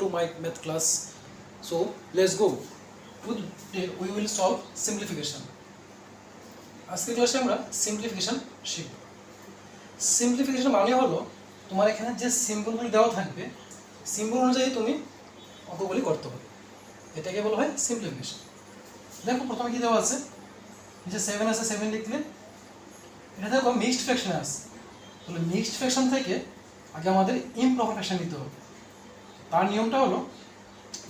to my math class. So let's go. Today we will solve simplification. আজকের ক্লাসে আমরা simplification শিখব। Simplification মানে হলো তোমার এখানে যে সিম্বলগুলি দেওয়া থাকবে সিম্বল অনুযায়ী তুমি অঙ্কগুলি করতে হবে, এটাকে বলা হয় সিম্পলিফিকেশন। দেখো প্রথমে কি দেওয়া আছে, যে 7 আছে, 7 লিখলে এটা দেখো মিক্সড ফ্র্যাকশনে আছে, তাহলে মিক্সড ফ্র্যাকশন থেকে আগে আমাদের ইমপ্রপার ফ্র্যাকশন নিতে হবে। তার নিয়মটা হলো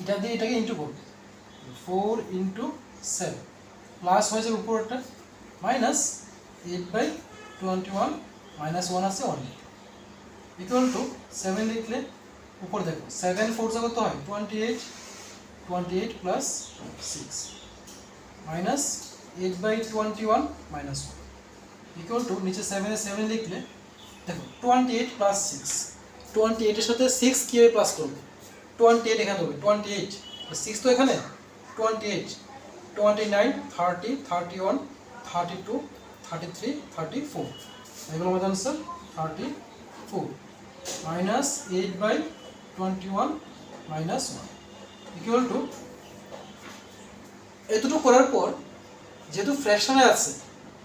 এটা দিয়ে এটাকে ইন্টু করবে, 4 × 7 প্লাস হয়ে যাবে উপরটা মাইনাস 8/21 মাইনাস 1 আছে 1 ইকুয়াল টু 7 লিখলে উপর দেখো 7 4 যা কত হয় 28 plus 6 minus 8/21 minus 1 equal to নিচে 7 এ 7 লিখলে দেখো 28 প্লাস 6, 28 এর সাথে 6 কিভাবে প্লাস করবে, 28 এখানে হবে 28 6 তো এখানে 28 29 30 31 32 33 34 এগুলো আমাদের answer 34 minus 8/21 minus 1 equal to এতটুকু করার পর যেহেতু ফ্র্যাকশনে আছে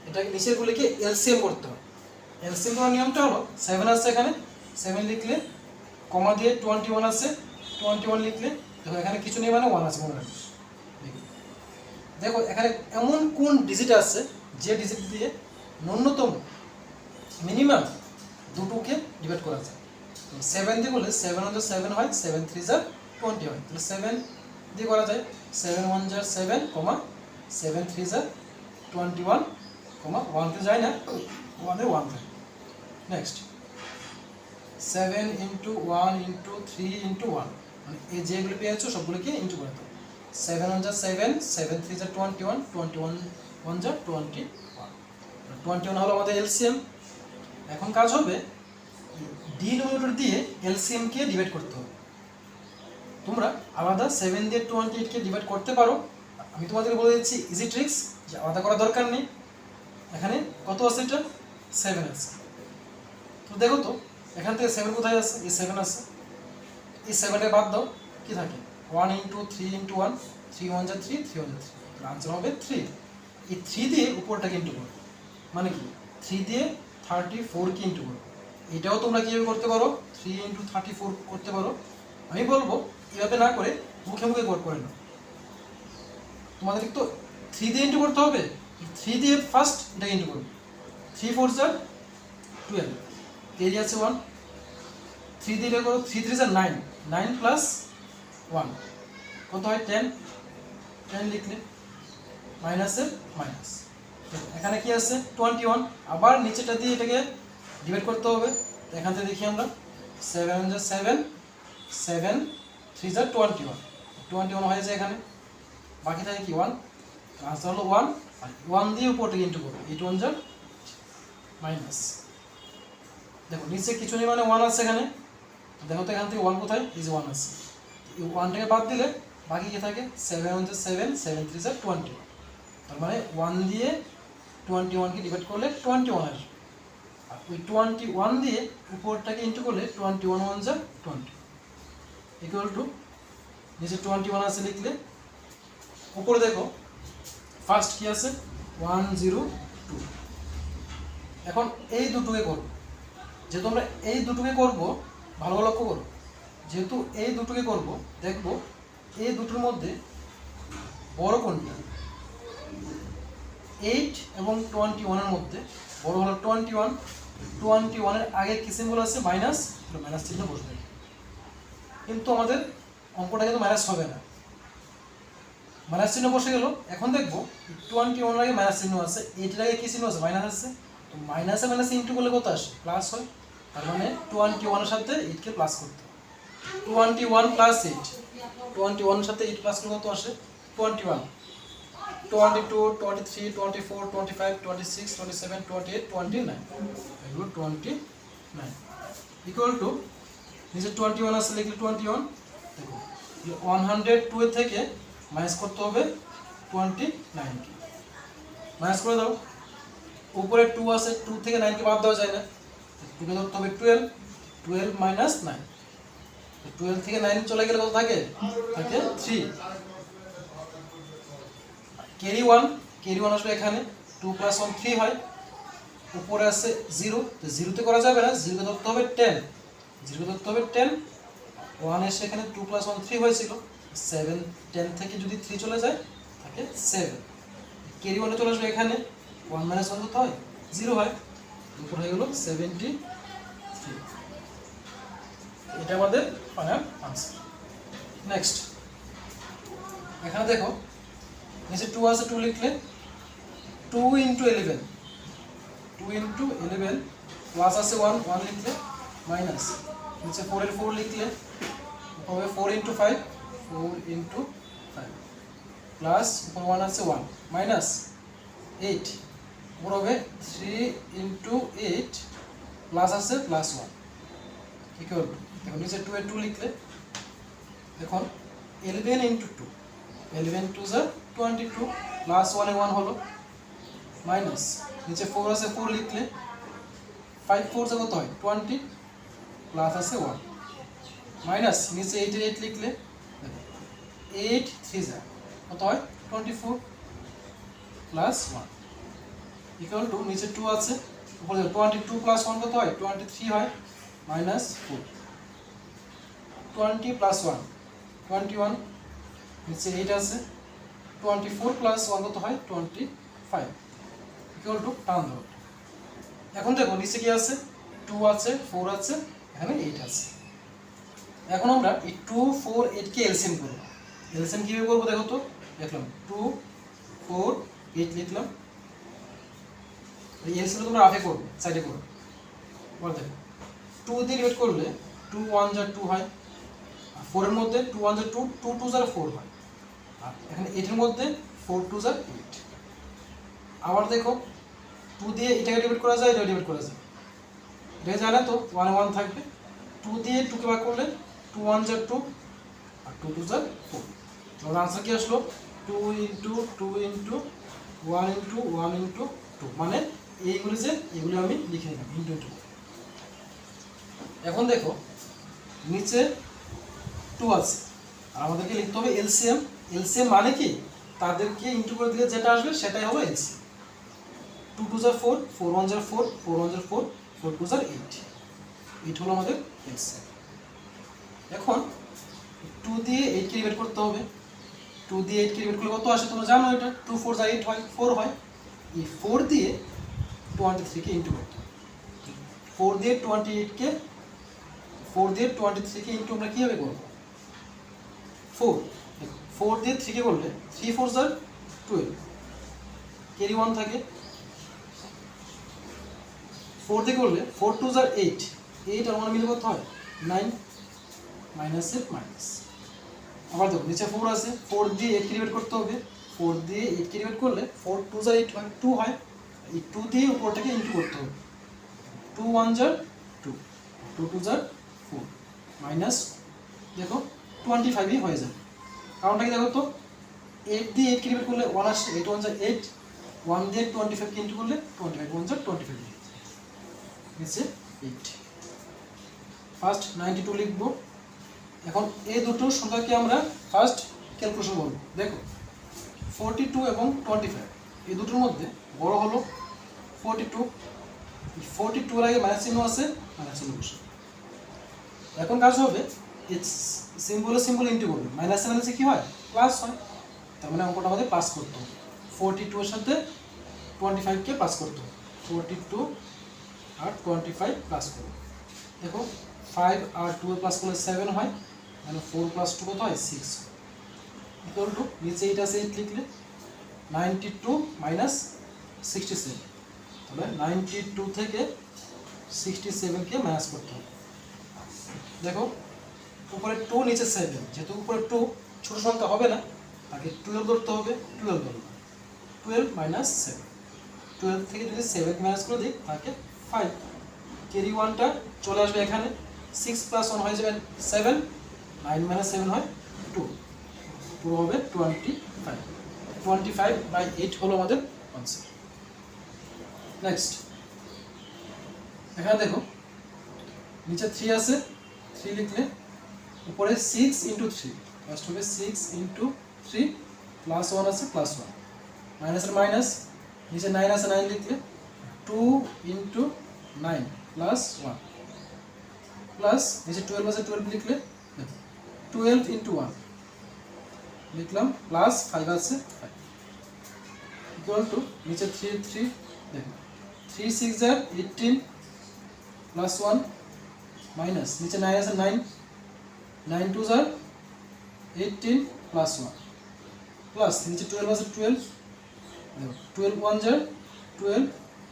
এটাকে নিচের গুলিকে এলসিএম করতে হবে। এলসিএম করার নিয়মটা হলো 7 আছে এখানে 7 লিখলে কমা দিয়ে 21 আছে 21 লিখলে দেখো এখানে কিছু নেই মানে 1 আছে মনে রাখবে। দেখো এখানে এমন কোন ডিজিট আছে যে ডিজিট দিয়ে ন্যূনতম মিনিমাম দুটোকে ডিভাইড করা যায়। তো 7 দিয়ে বলে 7 * 7 হয়, 7 × 3 = 20 হয়, তাহলে 7 দিয়ে করা যায় 7 × 1 = 7, 7 × 3 = 21, 1 তে যায় না 1 এ 1 থাকে। নেক্সট 7 × 1 × 3 × 1 মানে এই যেগুলো পেয়েছো সবগুলোকে ইনটু করে দাও। 7 × 1 = 7, 7 × 3 = 21, 21 × 1 = 21, 21 হলো আমাদের এলসিএম। এখন কাজ হবে ডিনোমিনেটর দিয়ে এলসিএম কে ডিভাইড করতে হবে। তোমরা আলাদা 7 দিয়ে 28 কে ডিভাইড করতে পারো, আমি তোমাদের বলে দিচ্ছি ইজি ট্রিক্স, যে আলাদা করার দরকার নেই। এখানে কত আছে, এটা 7 আছে, তো দেখো তো এখান থেকে 7 কোথায় আছে, এই 7 আছে, এই 7টা বাদ দাও, কি থাকে 1 × 3 × 1, 3 × 1 = 3, 3 × 1 = 3, আনসার হবে 3। এই 3 দিয়ে উপরটাকে ইনটু করো, মানে কি 3 দিয়ে 34 কে ইনটু করো। এটাও তোমরা কিভাবে করতে পারো, 3 × 34 করতে পারো। আমি বলবো এভাবে না করে মুখে মুখে করে নাও। তোমাদের তো 3 দিয়ে ইনটু করতে হবে, 3 দিয়ে ফার্স্ট এটাকে ইনটু করবে, 3 × 4 = 12, এরিয়া আছে 1, 3 দিয়ে এটা করো, 3 × 3 = 9, 9 প্লাস 1 কত হয় 10, 10 লিখলে মাইনাসের মাইনাস, এখানে কি আছে 21, আবার নিচেটা দিয়ে এটাকে ডিভাইড করতে হবে। এখান থেকে দেখি আমরা 7 × 7, 7 × 3 = 21, 21 হয়ে যায় এখানে, বাকি থাকে কি 1, আনসার হলো 1, আর 1 দিয়ে উপরটাকে ইনটু করো, 8 × 1 = মাইনাস। দেখো নিচে কিছু নেই মানে 1 আছে এখানে, দেখো তো এখান থেকে 1 কোথায়, এই যে 1 আছে, এই 1টাকে বাদ দিলে বাকি কি থাকে 7 × 7, 7 × 3 = 20, তার মানে 1 দিয়ে 21 কে ডিভাইড করলে 21 আসবে, আর ওই 21 দিয়ে উপরটাকে ইনটু করলে 21 × 1 = 20 ইকুয়াল টু নিচে 21 আছে লিখলে উপরে দেখো ফার্স্ট কি আছে 102। এখন এই দুটোকে করব, যেহেতু আমরা এই দুটোকে করব, ভালো লক্ষ্য করো, যেহেতু এই দুটোকে করব দেখবো এই দুটোর মধ্যে বড় কোনটা, 8 এবং 21 এর মধ্যে বড় হলো 21, 21 এর আগে কি সিম্বল আছে মাইনাস, মাইনাস চিহ্ন বসবে, কিন্তু আমাদের অঙ্কটা কিন্তু মাইনাস হবে না, মাইনাস চিহ্ন বসে গেল। এখন দেখবো 21 এর আগে মাইনাস চিহ্ন আছে, 8 এর আগে কি চিহ্ন আছে মাইনাস আছে, তো মাইনাসে মাইনাসে ইনটু করলে কত আসে প্লাস হয়, তার মানে 21 এর সাথে 8 কে প্লাস করতে হবে, 21 + 8, 21 এর সাথে 8 প্লাস করলে কত আসে 21, 22 23 24 25 26 27 28 29 এগুলো 29 ইকুয়াল টু নিচে 21 আছে লিখলে 21, দেখো 102 এর থেকে মাইনাস করতে হবে 29 কে, মাইনাস করে দাও, উপরে 2 আছে, 2 থেকে 9 কে বাদ দেওয়া যায় না, 2 কে ধরতে হবে 12 12 - 9, 12 থেকে 9 চলে গেলে কত থাকে? থাকে 3। ক্যারি 1 আসবে এখানে, 2 + 1 3 হয়, উপরে আছে 0, তো 0 তে করা যাবে না, 0 কে ধরতে হবে 10, 0 কে ধরতে হবে 10, 1 এসে এখানে 2 + 1 3 হয়েছিল, 7 10 থেকে যদি 3 চলে যায় থাকে 7। ক্যারি 1 চলে আসবে এখানে, 1 - 1 কত হয়? 0 হয়, উপর হয়ে গেল 73। এটা আমাদের ফাইনাল আনসার। নেক্সট এখানে দেখো নিচে 2 আছে, 2 লিখলে 2 × 11, 2 × 11 প্লাস আছে 1 লিখলে মাইনাস নিচে 4 এর 4 লিখলে হবে 4 × 5, 4 × 5 প্লাস উপর 1 আছে 1 মাইনাস 8, উপর হবে 3 × 8 প্লাস আছে প্লাস 1 ইকুয়াল টু, এখন নিচে 2 এর 2 লিখলে এখন 11 × 2, 11 2 = 22 প্লাস 1 এ 1 হলো মাইনাস নিচে 4 আছে 4 লিখলে 5 4 কত হয়? 20 প্লাস আছে 1 মাইনাস নিচে 8 এর 8 লিখলে 8 3 কত হয়? 24 প্লাস 1 ইকুয়াল টু নিচে 2 আছে, উপরে 22 প্লাস 1 কত হয়? 23 হয়, মাইনাস 4, 20 প্লাস 1 21, নিচে 8 আছে, 24 প্লাস 1 কত হয়? 25 ইকুয়াল টু টান ধরো। এখন দেখো নিচে কি আছে? 2 আছে, 4 আছে, এখানে 8 আছে। এখন আমরা এই 2 4 8 কে এলসিএম করব। এলসিএম কিভাবে করব দেখো তো, দেখলাম 2 4 8 লিখলাম, এই এলসিএম তোমরা আফে করবে, সাইডে করবে। বল দেখো 2 দিয়ে ডিভাইড করলে 2 1 * 2 হয়, আর 4 এর মধ্যে 2 1 * 2, 2 2 * 4 হয়, আর এখানে 8 এর মধ্যে 4 2 * 8। আবার দেখো 2 দিয়ে এটাকে ডিভাইড করা যায়, এটা ডিভাইড করা যায়, এটা জানা তো 1 1 থাকবে, 2 দিয়ে 2 কে ভাগ করলে 2 1 * 2 আর 2 2 * 4। তাহলে आंसर কি আসলো? 2 × 2 × 1 × 1 × 2, মানে এইগুলো যে এগুলো আমি লিখে নিলাম ইনটু ইনটু। এখন দেখো নিচে 2 আছে, আর আমাদেরকে লিখতে হবে এলসিএম। এলসিএম মানে কি? তাদেরকে ইনটু করে দিলে যেটা আসবে সেটাই হলো এলসিএম। 2 2 * 4, 4 1 * 4, 4 1 * 4, 4 2 * 8, 8 হলো আমাদের এলসিএম। এখন 2 দিয়ে 8 কে ডিভাইড করতে হবে, 2 দিয়ে 8 কে ডিভাইড করলে কত আসে তোমরা জানো, এটা 2 4 * 8 হয়, 4 হয়। এই 4 দিয়ে 23 কে ইনটু করতে হবে, 4 দিয়ে 23 কে ইনটু আমরা কিভাবে করব? 4 দেখো 4 দিয়ে 3 কে করলে 3 4 * 12, ক্যারি 1 থাকে, 4 দিয়ে করলে 4 2 * 8, 8 আর 1 মিলে কত হয়? 9, মাইনাস এর মাইনাস। আবার দেখো নিচে 4 আছে, 4 দিয়ে 8 কে ডিভাইড করতে হবে, 4 দিয়ে 8 কে ডিভাইড করলে 4 2 * 8 হয়, 2 হয়, এই 2 দিয়ে উপরটাকে ইনটু করতে হবে, 2 1 * 2, 2 2 * 4, মাইনাস দেখো 25ই হয়ে যাবে। কারণটা কি দেখো তো, 8 দিয়ে 8 কে ডিভাইড করলে 1 আসে, 8 1 * 8, 1 দিয়ে 25 কে ইনটু করলে 25 1 * 25 নিচে 8। ফার্স্ট 92 লিখব। এখন এই দুটো সংখ্যাকে আমরা ফার্স্ট ক্যালকুলেশন করব। দেখো 42 এবং 25 এই দুটোর মধ্যে বড় হলো 42, 42 এর আগে মাইনাস চিহ্ন আছে, মাইনাস চিহ্ন বসে। এখন কাজ হবে সিম্বল ইনটু করবে, মাইনাস মাইনাসে কি হয়? প্লাস হয়, তার মানে অঙ্কটা আমাদের প্লাস করতে হবে। 42 এর সাথে 25 কে প্লাস করতে হবে, 42 আর 25 প্লাস করব। দেখো 5 আর 2 প্লাস করলে 7 হয়, মানে 4 + 2 কত হয়? 6 ইকুয়াল টু নিচে 8 আছে, 8 লিখলে 92 - 67, তাহলে 92 থেকে 67 কে মাইনাস করতে হবে। দেখো উপরে 2 নিচে 7, যেহেতু উপরে 2 ছোট সংখ্যা হবে না, তাকে 12 ধরতে হবে, 12 ধরলাম, 12 - 7, 12 থেকে যদি 7 মাইনাস করে দিই তাকে 5, ক্যারি 1টা চলে আসবে এখানে, 6 + 1 হয়ে যাবে 7, 9 - 7 হয় 2, পুরো হবে 25, 25/8 হলো আমাদের আনসার। নেক্সট এখানে দেখো নিচে 3 আছে, 3 লিখলে উপরে 6 ইন্টু 3, ফার্স্ট হবে 6 ইন্টু 3 প্লাস 1 আছে প্লাস 1, মাইনাসের মাইনাস, নিচে 9 আছে 9 লিখলে 2 ইন্টু 9 প্লাস 1 প্লাস নিচে 12 আছে 12 লিখলে 12 ইন্টু 1 লিখলাম প্লাস 5 আছে 5 ইকুয়াল টু নিচে 3 3 দেখুন 3 6 আর 18 প্লাস 1 মাইনাস নিচে 9 আছে 9 9 2 আর 18 প্লাস 1 প্লাস নিচে 12 আছে 12 দেখো 12 1 আর 12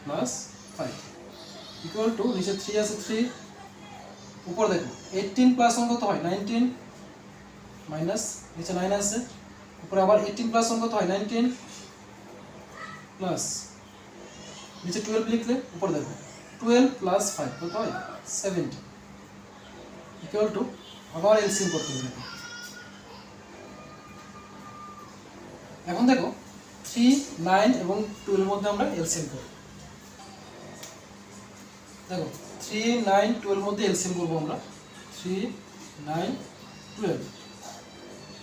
প্লাস 5 ইকুয়াল টু নিচে 3 আছে 3 উপর দেখো 18 প্লাস 1 কত হয় 19 মাইনাস নিচে 9 আছে উপরে আবার 18 প্লাস 1 কত হয় 19 প্লাস নিচে 12 লিখলে উপর দেখো 12 প্লাস 5 কত হয় 70 ইকুয়াল টু আবার এলসিএম করতে হবে। এখন দেখো 3 9 এবং 12 এর মধ্যে আমরা এলসিএম করব। দেখো 3 9 12 এর মধ্যে এলসিএম করব আমরা 3 9 12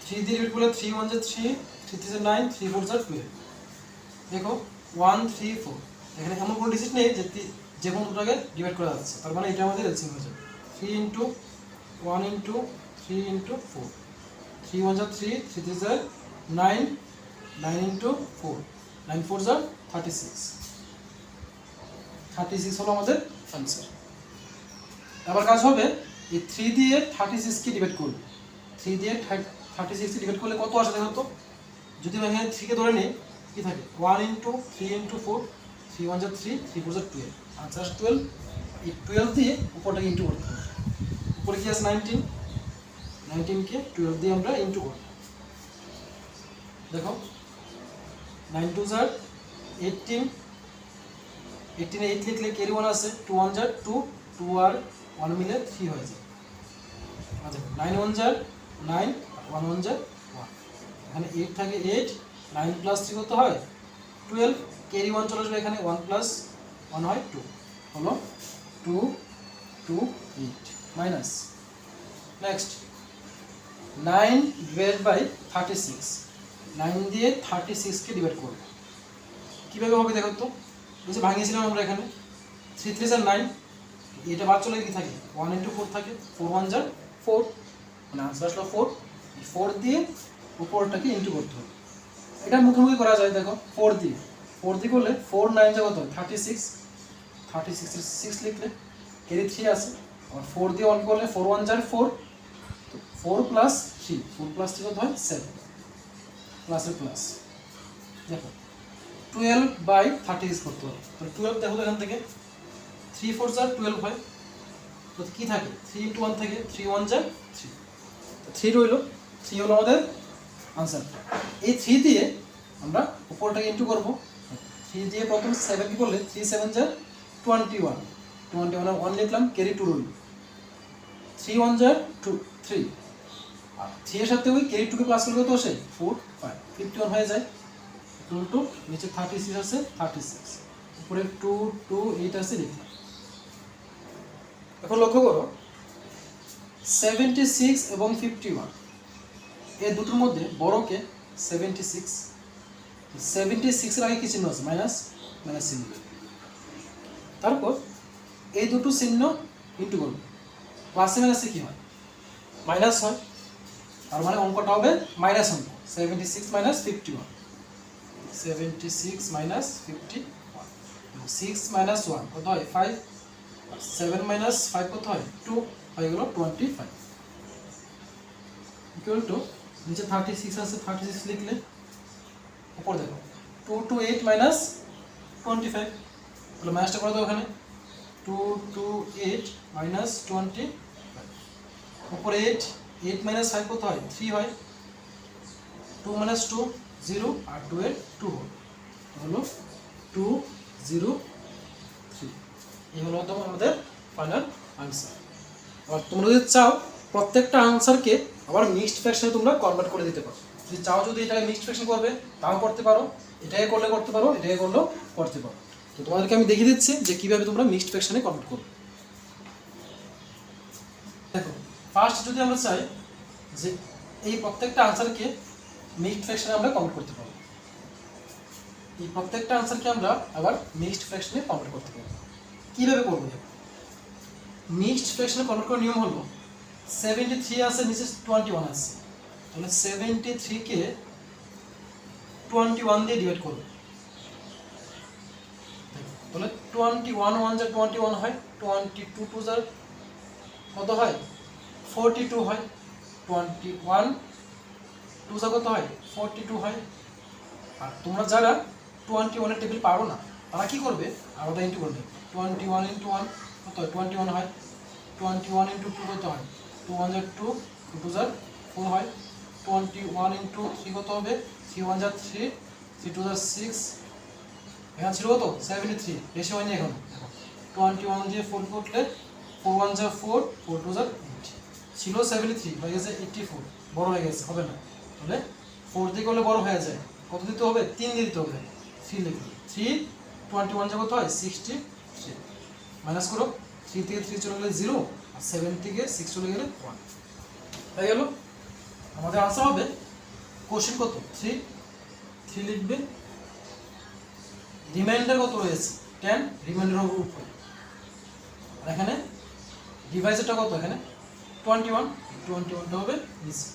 3 দিয়ে ডিভাইড করলে 3 1 3 3 3 9 3 4 12 দেখো 1 3 4 এখানে এমন কোনো ডিজিট নেই যে কোনো দুটোকে ডিভাইড করা যাচ্ছে, তার মানে এটা আমাদের এলসিএম হয়ে যাবে 3 ইন্টু 1 ইন্টু 3 ইন্টু 4 3 1 3 3 3 9 9 ইন্টু 4 9 4 36 হলো আমাদের আনসার। আবার কাজ হবে এই 3 দিয়ে 36 কে ডিভাইড করব, 3 দিয়ে 36 কে ডিভাইড করলে কত আসে দেখো তো, যদি আমি এখানে 3 কে ধরে নিই কি থাকে 1 ইন্টু 3 ইন্টু 4 3 1 3 3 4 12 আনসার 12। এই 12 দিয়ে উপরটাকে ইন্টু করতে হবে, উপরে কি আছে 19 19 কে 12 দিয়ে আমরা ইন্টু করব, দেখো 9 2 18 18 এ 8 লিখলে ক্যারি 1 আছে 2 1 2 2 আর 1 মিলে 3 হয়ে যায়। আচ্ছা 9 1 9 1 1 1 এখানে 8 থাকে 8 9 প্লাস 3 কত হয় 12 ক্যারি 1 চলে আসবে এখানে 1 প্লাস 1 হয় 2 হলো 2 2 8 মাইনাস নেক্সট 9 ডিভাইড বাই 36 9 দিয়ে 36 কে ডিভাইড করব, কিভাবে হবে দেখো তো, বুঝে ভাঙিয়েছিলাম আমরা এখানে 3 3 9 এটা বাদ চলে কি থাকে 1 ইন্টু 4 থাকে 4 1 4 মানে আনসার আসলো 4 4 দিয়ে উপরটাকে ইন্টু করতে হবে, এটা মুখোমুখি করা যায় দেখো 4 দিয়ে করলে 4 9 কত 36 36 এর 6 লিখলে ক্যারি 3 আছে আর 4 দিয়ে 1 করলে 4 1 4 তো 4 প্লাস 3 4 প্লাস 3 কত হয় 7 প্লাসের প্লাস দেখো 12 বাই 36 করতে হবে, তো 12 দেখো এখান থেকে 3 4 12 হয়, তো কি থাকে 3 ইন্টু 1 থেকে 3 1 3 তো 3 রইল 3 হলো আমাদের আনসার। এই 3 দিয়ে আমরা উপরটাকে ইন্টু করব, 3 দিয়ে প্রথম 7 কি করলে 3 7 21 21 1 লিখলাম ক্যারি 2 রইল 3 1 2 3 আর 3 এর সাথে ওই ক্যারি 2 কে প্লাস করলে কত আসে 4 5 51 হয়ে যায় ইকুয়াল টু নিচে 36 আছে 36 উপরে 2 2 8 আছে লিখলাম। এখন লক্ষ্য করো 76 এবং 51 এই দুটোর মধ্যে বড়কে 76 76 এর আগে কি চিহ্ন আছে মাইনাস মাইনাস চিহ্ন, তারপর এই দুটো চিহ্ন ইন্টু করব, প্লাসে মাইনাসে কি হয় মাইনাস হয়, তার মানে অঙ্কটা হবে মাইনাস অঙ্ক 76 মাইনাস 51 76 মাইনাস 51 6 মাইনাস 1 কত হয় 5 7 মাইনাস 5 কত হয় 2 হয়ে গেল 25 ইকুয়াল টু নিচে 36 আছে 36 লিখলে উপর দেখো 2 2 8 মাইনাস 25 তাহলে মাইনাসটা করে দাও ওখানে 2 2 8 মাইনাস 25 উপরে 8 8 মাইনাস 5 কত হয় 3 হয় 2 মাইনাস 2 0 আর 2 এর 2 হলো 2 0 3 এই হলো আমাদের ফাইনাল আনসার। আর তোমরা যদি চাও প্রত্যেকটা আনসারকে আবার মিক্সড ফ্র্যাকশনে তোমরা কনভার্ট করে দিতে পারো, যদি চাও যদি এটাকে মিক্সড ফ্র্যাকশন করবে তাও করতে পারো, এটাকে করলে করতে পারো, এটাকে করলেও করতে পারো। তো তোমাদেরকে আমি দেখিয়ে দিচ্ছি যে কীভাবে তোমরা মিক্সড ফ্র্যাকশনে কনভার্ট করবে। দেখো ফার্স্ট যদি আমরা চাই যে এই প্রত্যেকটা আনসারকে মিক্সড ফ্র্যাকশনে আমরা কনভার্ট করতে পারবো। এই প্রত্যেকটা আনসারকে আমরা আবার মিক্সড ফ্র্যাকশনে কনভার্ট করতে পারবো। কীভাবে করবো? মিক্সড ফ্র্যাকশনে কনভার্ট করার নিয়ম হলো 73 আছে, নিচে 21 আছে, তাহলে 73কে 21 দিয়ে ডিভাইড করবো। তাহলে 21 1 যা 21 হয়, 22 2 যা কত হয় 42 হয়, 21 2 যা কত হয় 42 হয়। আর তোমরা যারা 21 টেবিল পারো না তারা কি করবে, আলাদা ইন্টু করবে। 21 ইন্টু 1 কত হয় 21 হয়, 21 ইন্টু 2 কত হয় 2 1 যা 2, 2 2 যা 4 হয়, 21 ইন্টু 3 কত হবে 3 1 যা 3, 3 2 যা 6, এখানে ছিল কত 73, বেশি হয়নি এখন। 21 দিয়ে 4 করলে 4 1 যা 4, 4 2 যা 8, ছিল 73 হয়ে গেছে 84, বড় হয়ে গেছে, হবে না। তাহলে 4 দিয়ে করলে বড় হয়ে যায়, কত দিতে হবে 3 দিয়ে দিতে হবে, 3 লিখবে। 3 21 যা কত হয় 63, মাইনাস করো, 3 থেকে 3 চলে গেলে 0, আর 7 থেকে 6 চলে গেলে 1 হয়ে গেল। আমাদের আনসার হবে কোশ্চেন কত 3, 3 লিখবে। রিমাইন্ডার কত রয়েছে 10, রিমাইন্ডার উপরে, আর এখানে ডিভাইজারটা কত এখানে 21, 21টা হবে নিচে।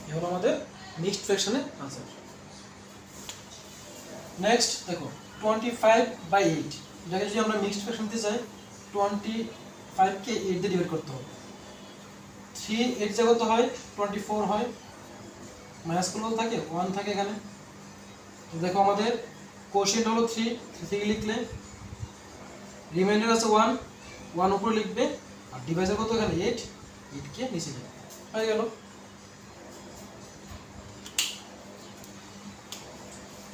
এই হলো আমাদের মিক্সড ফ্র্যাকশনের আনসার। নেক্সট দেখো 25/8, এটাকে যদি আমরা মিক্সড ফ্র্যাকশন দিতে চাই 25কে 8 দিয়ে ডিভাইড করতে হবে। 3 8 যা কত হয় 24 হয়, মাইনাস করলে থাকে 1 থাকে এখানে। তো দেখো আমাদের কোশ্চেন হলো 3 থেকে লিখলে, রিমাইন্ডার আছে 1, 1 উপরে লিখবে, আর ডিভাইজার কত এখানে 8, 8কে নিচে লিখবে, হয়ে গেল।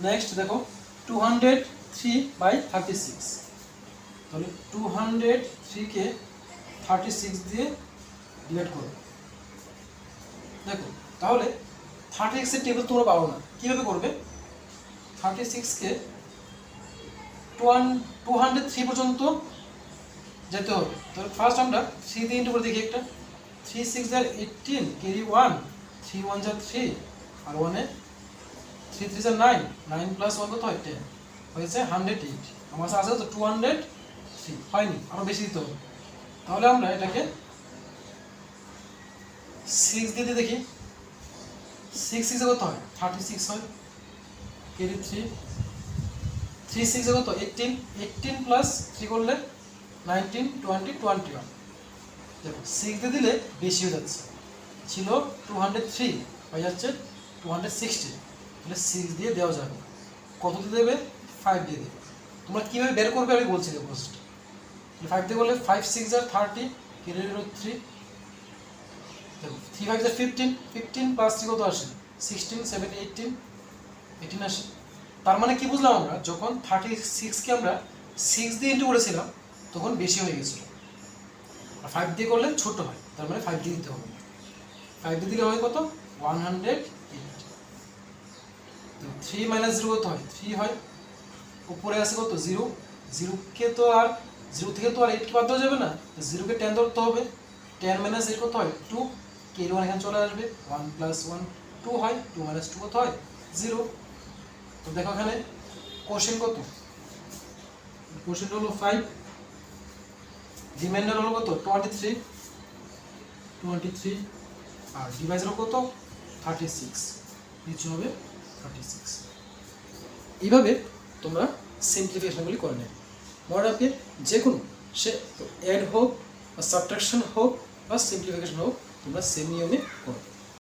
নেক্সট দেখো 203/36, তাহলে 203কে 36 দিয়ে ডিভাইড করো। দেখো তাহলে 36 এর টেবিল তোমরা পারো না, কীভাবে করবে 36কে 203 পর্যন্ত যেতে হবে। তাহলে ফার্স্ট আমরা 3 দিয়ে ইন্টু করে দেখি একটা, 3 6 যা 18, ক্যারি 1, 3 1 যা 3, আর 1 এ 3 3 যা 9, 9 প্লাস 1 কত হয় 10, হয়েছে 108। আমার কাছে আছে তো 203, হয়নি, আরও বেশি দিতে হবে। তাহলে আমরা এটাকে 6 দিয়ে দেখি, 6 6 কত হয় 36 হয়, ক্যারি 3, 3 6 কত 18, 18 প্লাস 3 করলে 19 20 21। দেখো 6 দিয়ে দিলে বেশি হয়ে যাচ্ছে, ছিল 203 হয়ে যাচ্ছে 260, তাহলে 6 দিয়ে দেওয়া যাবে। কত দিয়ে দেবে 5 দিয়ে দেবে। তোমরা কীভাবে বের করবে আমি বলছি দেখো ফার্স্ট। 5 দিয়ে করলে 5 6 যা 30, ক্যারি 3, দেখো 3 5 যা 15, 15 প্লাস 3 কত আসে 16 7 18, 18 আসে। তার মানে কি বুঝলাম আমরা, যখন 36কে আমরা 6 দিয়ে ইন্টু করেছিলাম তখন বেশি হয়ে গেছিল, আর 5 দিয়ে করলে ছোট হয়, তার মানে 5 দিয়ে দিতে হবে। 5 দিয়ে দিলে হয় কত 108। তো 3 মাইনাস 0 কত হয় 3 হয়, উপরে আছে কত 0, 0কে তো আর 0 থেকে তো আর 8 কে বাদ দেওয়া যাবে না, 0কে 10 ধরতে হবে, 10 মাইনাস 8 কত হয় 2, ক্যারি 1 এখানে চলে আসবে, 1 প্লাস 1 2 হয়, 2 মাইনাস 2 কত হয় 0। তো দেখো এখানে কোশ্চেন কত, কোশ্চেন হলো 5, রিমাইন্ডার হলো কত 23, আর ডিভাইজার কত 36, নিচে হবে 36। এইভাবে তোমরা সিম্পলিফিকেশনগুলি করে নেবে। মনে রাখবে যে কোনো সে অ্যাড হোক বা সাবট্রাকশন হোক বা সিম্পলিফিকেশন হোক তোমরা সেম নিয়মে করো।